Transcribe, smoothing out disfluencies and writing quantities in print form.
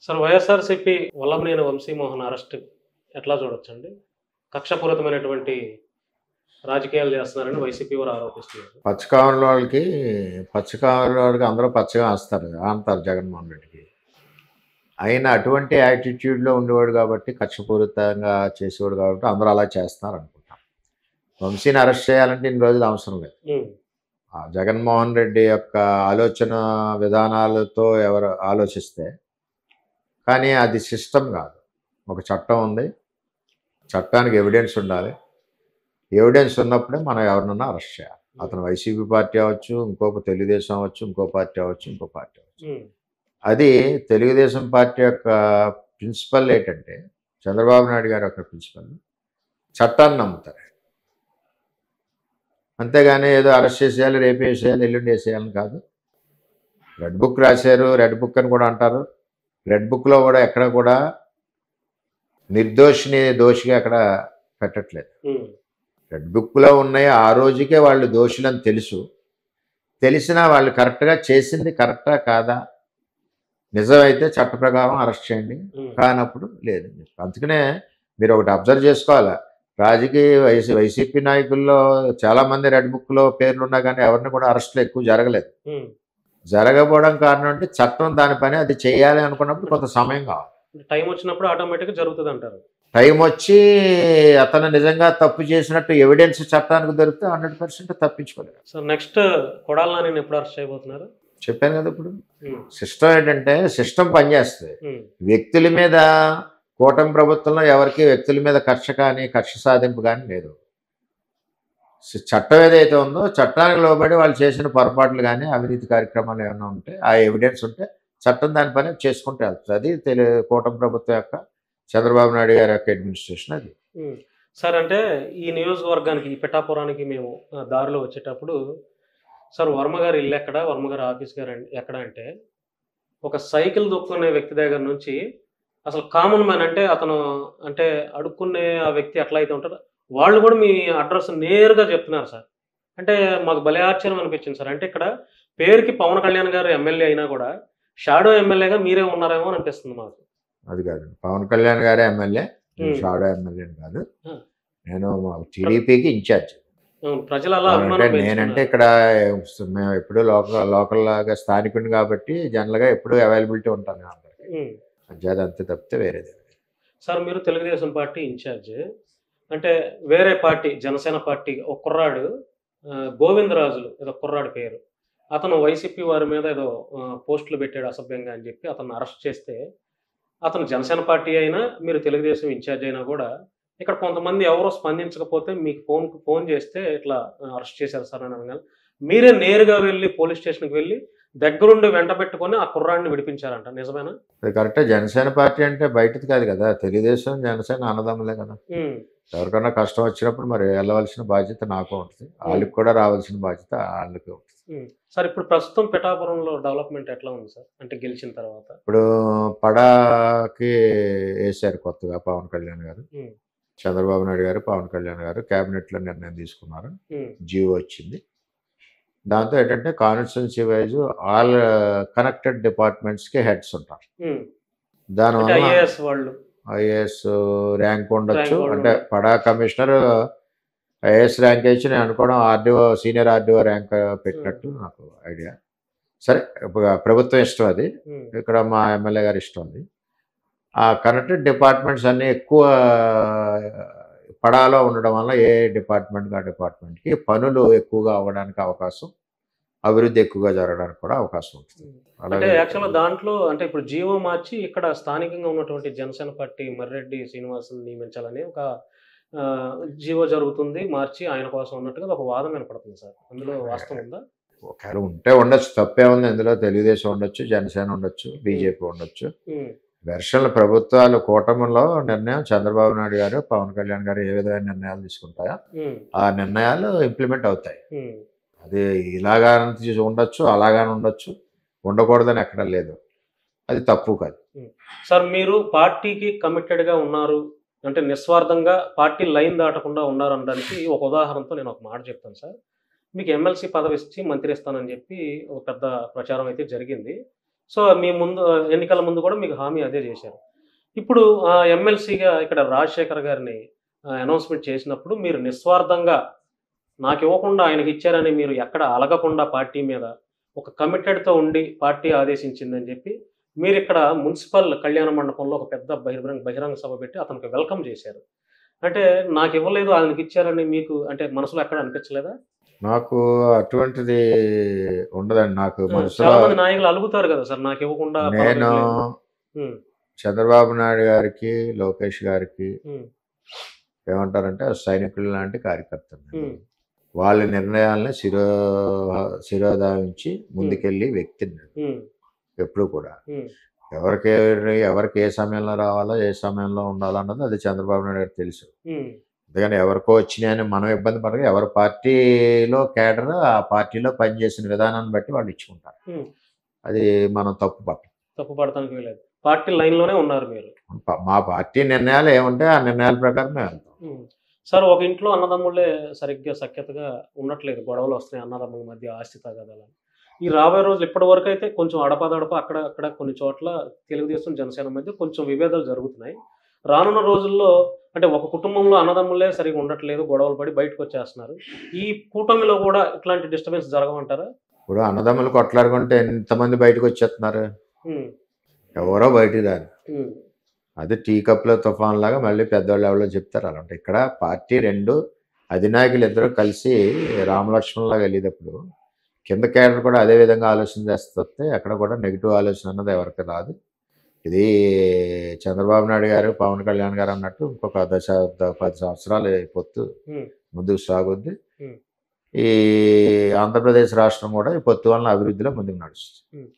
Sir YSRCP Vallabhaneni Vamsi Mohan arrest ఎట్లా చూడొచ్చండి? కక్షపూరితమైనటువంటి రాజకీయాలు చేస్తున్నారని వైసీపీ వారు ఆరోపిస్తున్నారు. పచ్చకామెరోళ్ళకి అందరూ పచ్చగా అంటారు జగన్మోహన్ రెడ్డికి. ఆయన అటువంటి యాటిట్యూడ్‌లో ఉండేవాడు కాబట్టి, కక్షపూరితంగా చేసేవాడు కాబట్టి అందరూ అలా చేస్తున్నారు అనుకుంటాం. వంశీని అరెస్ట్ చేయాలంటే ఇన్ని రోజులు అవసరం లేదు. జగన్మోహన్ రెడ్డి యొక్క ఆలోచన విధానాలతో ఎవరు ఆలోచిస్తే, కానీ అది సిస్టమ్ కాదు. ఒక చట్టం ఉంది. చట్టానికి ఎవిడెన్స్ ఉండాలి. ఎవిడెన్స్ ఉన్నప్పుడే మనం ఎవరినన్నా అరెస్ట్ చేయాలి. అతను వైసీపీ పార్టీ అవ్వచ్చు, తెలుగుదేశం అవ్వచ్చు, ఇంకో పార్టీ అవ్వచ్చు. అది తెలుగుదేశం పార్టీ యొక్క ప్రిన్సిపల్ ఏంటంటే, చంద్రబాబు నాయుడు గారి యొక్క ప్రిన్సిపల్ చట్టాన్ని నమ్ముతారు. అంతేగాని ఏదో అరెస్ట్ చేసేయాలి, రేపు వేసేయాలి, ఎల్లుండి వేసేయాలని కాదు. రెడ్ బుక్ రాశారు, రెడ్ బుక్ అని కూడా అంటారు. రెడ్ బుక్లో కూడా ఎక్కడ కూడా నిర్దోషిని దోషిగా అక్కడ పెట్టట్లేదు. రెడ్ బుక్లో ఉన్నాయి. ఆ రోజుకే వాళ్ళు దోషులని తెలిసినా వాళ్ళు కరెక్ట్గా చేసింది కరెక్టా కాదా, నిజమైతే చట్ట ప్రకారం అరెస్ట్ చేయండి, కానప్పుడు లేదు. అందుకనే మీరు ఒకటి అబ్జర్వ్ చేసుకోవాలి. వైసీపీ నాయకుల్లో చాలామంది రెడ్ బుక్లో పేర్లున్నా కానీ ఎవరిని కూడా అరెస్టులు ఎక్కువ జరగలేదు. జరగకపోవడం కారణం అంటే చట్టం దాని పని అది చేయాలి అనుకున్నప్పుడు కొంత సమయం కావాలి. టైం వచ్చినప్పుడు ఆటోమేటిక్గా జరుగుతుంది అంటారు. టైం వచ్చి అతను నిజంగా తప్పు చేసినట్టు ఎవిడెన్స్ చట్టానికి దొరికితే 100% తప్పించుకోలేదు. సో నెక్స్ట్ కొడాలి నానిని ఎప్పుడు అరెస్ట్ చేయబోతున్నారు? చెప్పాను కదా. ఇప్పుడు సిస్టమ్ ఏంటంటే, సిస్టమ్ పనిచేస్తుంది. వ్యక్తుల మీద కూటమి ప్రభుత్వంలో ఎవరికి వ్యక్తుల మీద కక్ష సాధింపు కానీ లేదు. చట్టం ఏదైతే ఉందో చట్టానికి లోబడి వాళ్ళు చేసిన పొరపాట్లు కానీ అవినీతి కార్యక్రమాలు ఏమైనా ఉంటే, ఆ ఎవిడెన్స్ ఉంటే చట్టం దాని పని చేసుకుంటే వెళ్తుంది. అది కూటమి ప్రభుత్వం యొక్క, చంద్రబాబు నాయుడు గారి యొక్క అడ్మినిస్ట్రేషన్ అది. సార్, అంటే ఈ నియోజకవర్గానికి, ఈ పిఠాపురానికి మేము దారిలో వచ్చేటప్పుడు, సార్ వర్మ గారి ఇల్లు ఎక్కడ, వర్మ గారి ఆఫీస్ గారు ఎక్కడ అంటే, ఒక సైకిల్ దొక్కునే వ్యక్తి దగ్గర నుంచి అసలు కామన్ మ్యాన్ అంటే అతను అంటే అడుక్కునే ఆ వ్యక్తి ఎట్లా అయితే ఉంటారో వాళ్ళు కూడా మీ అడ్రస్ నేరుగా చెప్తున్నారు సార్. అంటే మాకు భలే ఆశ్చర్యం అనిపించింది సార్. అంటే ఇక్కడ పేరుకి పవన్ కళ్యాణ్ గారు ఎమ్మెల్యే అయినా కూడా షాడో ఎమ్మెల్యేగా మీరే ఉన్నారేమో అని అనిపిస్తుంది మాకు. అది కాదు, పవన్ కళ్యాణ్ గారే ఎమ్మెల్యే, షాడో ఎమ్మెల్యే కాదు. నేను టీడీపీకి ఇన్ఛార్జ్. ప్రజలు అలా నేనంటే ఇక్కడ మేము ఎప్పుడు లోకల్ లాగా స్థానికుడిని కాబట్టి జనరల్గా ఎప్పుడు అవైలబిలిటీ ఉంటాను అందరికి. అది అంతే తప్పితే వేరేది. సార్, మీరు తెలుగుదేశం పార్టీ ఇన్ఛార్జ్, అంటే వేరే పార్టీ జనసేన పార్టీ ఒక కుర్రాడు గోవిందరాజులు ఏదో కుర్రాడు పేరు, అతను వైసీపీ వారి మీద ఏదో పోస్టులు పెట్టాడు అసభ్యంగా అని చెప్పి అతను అరెస్ట్ చేస్తే, అతను జనసేన పార్టీ అయినా మీరు తెలుగుదేశం ఇన్ఛార్జ్ అయినా కూడా ఇక్కడ కొంతమంది ఎవరో స్పందించకపోతే మీకు ఫోన్ చేస్తే ఇట్లా అరెస్ట్ చేశారు సార్ అని అనగానే మీరే నేరుగా వెళ్ళి పోలీస్ స్టేషన్కి వెళ్ళి దగ్గరుండి వెంట పెట్టుకొని ఆ కుర్రాడిని విడిపించారంట, నిజమేనా? అది కరెక్టే. జనసేన పార్టీ అంటే బయటది కాదు కదా, తెలుగుదేశం జనసేన అన్నదమ్ములే కదా. ఎవరికన్నా కష్టం వచ్చినప్పుడు మరి వెళ్ళవలసిన బాధ్యత నాకు ఉంటుంది, వాళ్ళకి కూడా రావాల్సిన బాధ్యత వాళ్ళకి ఉంటుంది. సార్, ఇప్పుడు ప్రస్తుతం పిఠాపురంలో డెవలప్మెంట్ ఎట్లా ఉంది సార్, అంటే గెలిచిన తర్వాత? ఇప్పుడు పడాకి వేశారు కొత్తగా పవన్ కళ్యాణ్ గారు, చంద్రబాబు నాయుడు గారు, పవన్ కళ్యాణ్ గారు క్యాబినెట్లో నిర్ణయం తీసుకున్నారు. జియో వచ్చింది. దాంతో ఏంటంటే కాన్స్టిట్యున్సీ వైజ్ ఆల్ కనెక్టెడ్ డిపార్ట్మెంట్స్కి హెడ్స్ ఉంటారు. దానివల్ల ఐఏఎస్ ర్యాంక్ ఉండొచ్చు. అంటే పడా కమిషనర్ ఐఏఎస్ ర్యాంక్ ఇచ్చి నేను అనుకోవడం సీనియర్ ఆర్డీఓ ర్యాంక్ పెట్టినట్టు నాకు ఐడియా. సరే, ప్రభుత్వం ఇష్టం అది, ఇక్కడ మా ఎమ్మెల్యే గారి ఇష్టం అది. ఆ కనెక్టెడ్ డిపార్ట్మెంట్స్ అన్నీ ఎక్కువ పడాలో ఉండడం వల్ల ఏ డిపార్ట్మెంట్కి పనులు ఎక్కువగా అవ్వడానికి అవకాశం, అభివృద్ధి ఎక్కువగా జరగడానికి కూడా అవకాశం ఉంటుంది. అంటే యాక్చువల్గా దాంట్లో అంటే ఇప్పుడు జీవో మార్చి ఇక్కడ స్థానికంగా ఉన్నటువంటి జనసేన పార్టీ మర్రెడ్డి శ్రీనివాసుని నియమించాలని ఒక జీవో జరుగుతుంది, మార్చి ఆయన కోసం ఉన్నట్టుగా ఒక వాదన వినపడుతుంది సార్. అందులో వాస్తవం ఉందా? ఒకవేళ ఉంటే ఉండొచ్చు, తప్పే ఉంది. ఇందులో తెలుగుదేశం ఉండొచ్చు, జనసేన ఉండొచ్చు, బీజేపీ ఉండొచ్చు. వెర్షన్ల ప్రభుత్వాలు కూటమిలో నిర్ణయం చంద్రబాబు నాయుడు గారు, పవన్ కళ్యాణ్ గారు ఏ విధమైన నిర్ణయాలు తీసుకుంటాయో ఆ నిర్ణయాలు ఇంప్లిమెంట్ అవుతాయి. అది ఇలాగానే ఉండొచ్చు, అలాగానే ఉండొచ్చు, ఉండకూడదని ఎక్కడ లేదు. అది తప్పు కాదు. సార్, మీరు పార్టీకి కమిటెడ్గా ఉన్నారు అంటే నిస్వార్థంగా పార్టీ లైన్ దాటకుండా ఉన్నారనడానికి ఒక ఉదాహరణతో నేను ఒక మాట చెప్తాను సార్. మీకు ఎమ్మెల్సీ పదవి ఇచ్చి మంత్రి ఇస్తానని చెప్పి ఒక పెద్ద ప్రచారం అయితే జరిగింది. సో మీ ముందు ఎన్నికల ముందు కూడా మీకు హామీ అదే చేశారు. ఇప్పుడు ఎమ్మెల్సీగా ఇక్కడ రాజశేఖర్ గారిని అనౌన్స్మెంట్ చేసినప్పుడు మీరు నిస్వార్థంగా నాకివ్వకుండా ఆయనకిచ్చారని మీరు ఎక్కడ అలగకుండా పార్టీ మీద ఒక కమిటెడ్‌తో ఉండి పార్టీ ఆదేశించిందని చెప్పి మీరిక్కడ మున్సిపల్ కళ్యాణ మండపంలో ఒక పెద్ద బహిరంగ సభ పెట్టి అతనికి వెల్కమ్ చేశారు. అంటే నాకివ్వలేదు ఆయనకిచ్చారని మీకు అంటే మనసులో ఎక్కడ అనిపించలేదా? నాకు అటువంటిది ఉండదండి. నాకు మనసులో చాలా మంది నాయకులు అలుగుతారు కదా సార్ నాకివ్వకుండా నేను పర్వాలేదు. హ్మ్. చంద్రబాబు నాయుడు గారికి, లోకేష్ గారికి హ్మ్. ఏమంటారంటే సైనికులు లాంటి కార్యకర్తలు. హ్మ్. వాళ్ళ నిర్ణయాలని శిరోధావించి ముందుకెళ్ళి వ్యక్తిని నేను. హ్మ్. ఎప్పుడు కూడా. హ్మ్. ఎవరికి ఏ సమయంలో రావాలో, ఏ సమయంలో ఉండాలో అన్నది అది చంద్రబాబు నాయుడు గారికి తెలుసు. హ్మ్. అందుకని ఎవరికో వచ్చినాయని మనం ఇబ్బంది పడక ఎవరి పార్టీలో కేడర్ ఆ పార్టీలో పనిచేసిన విధానాన్ని బట్టి వాళ్ళు ఇచ్చుకుంటారు. హ్మ్. అది మనం తప్పు పట్టం. తప్పు పడటానికి వీలేదు. పార్టీ లైన్‌లోనే ఉన్నారు మీరు. మా పార్టీ నిర్ణయాలు ఏముంటాయి ఆ నిర్ణయాల ప్రకారం మేము వెళ్తాం. హ్మ్. సార్ ఒక ఇంట్లో అన్నదమ్ముళ్ళే సరిగ్గా సఖ్యతగా ఉండట్లేదు. గొడవలొస్తున్నాయి అన్నదమ్ముల మధ్య ఆస్తి తగాదాలని. ఈ రాబోయే రోజులు ఇప్పటివరకైతే కొంచెం అడపాదడపా అక్కడ, అక్కడ కొన్ని చోట్ల తెలుగుదేశం, జనసేన మధ్య కొంచెం విభేదాలు జరుగుతున్నాయి. రానున్న రోజుల్లో అంటే ఒక కుటుంబంలో అన్నదమ్ములే సరిగ్గా ఉండట్లేదు. గొడవలు పడి బయటకొచ్చేస్తున్నారు. ఈ కూటమిలో కూడా ఇట్లాంటి డిస్టర్బెన్స్ జరగవంటారా? ఇప్పుడు అన్నదమ్ములు కొట్లాడుకుంటే ఎంతమంది బయటకు వచ్చేస్తున్నారు? హ్మ్. ఎవరో బయటికి రారు. హ్మ్. అది టీ కప్‌లో తుఫాన్ లాగా మళ్ళీ పెద్దోళ్ళు ఎవరో చెప్తారు అలా ఉంటాయి. ఇక్కడ పార్టీ 2 అధినాయకులు ఇద్దరు కలిసి రామలక్ష్మణులాగా వెళ్ళేటప్పుడు కింద కేడర్ కూడా అదే విధంగా ఆలోచన చేస్తే ఎక్కడ కూడా నెగిటివ్ ఆలోచన అన్నది ఎవరికి రాదు. ఇది చంద్రబాబు నాయుడు గారు, పవన్ కళ్యాణ్ గారు అన్నట్టు ఇంకొక 10 సంవత్సరాలు ఈ పొత్తు హ్మ్. ముందుకు సాగుద్ది. హ్మ్. ఈ ఆంధ్రప్రదేశ్ రాష్ట్రం కూడా ఈ పొత్తు వలన అభివృద్ధిలో ముందుకు నడుస్తుంది. హ్మ్.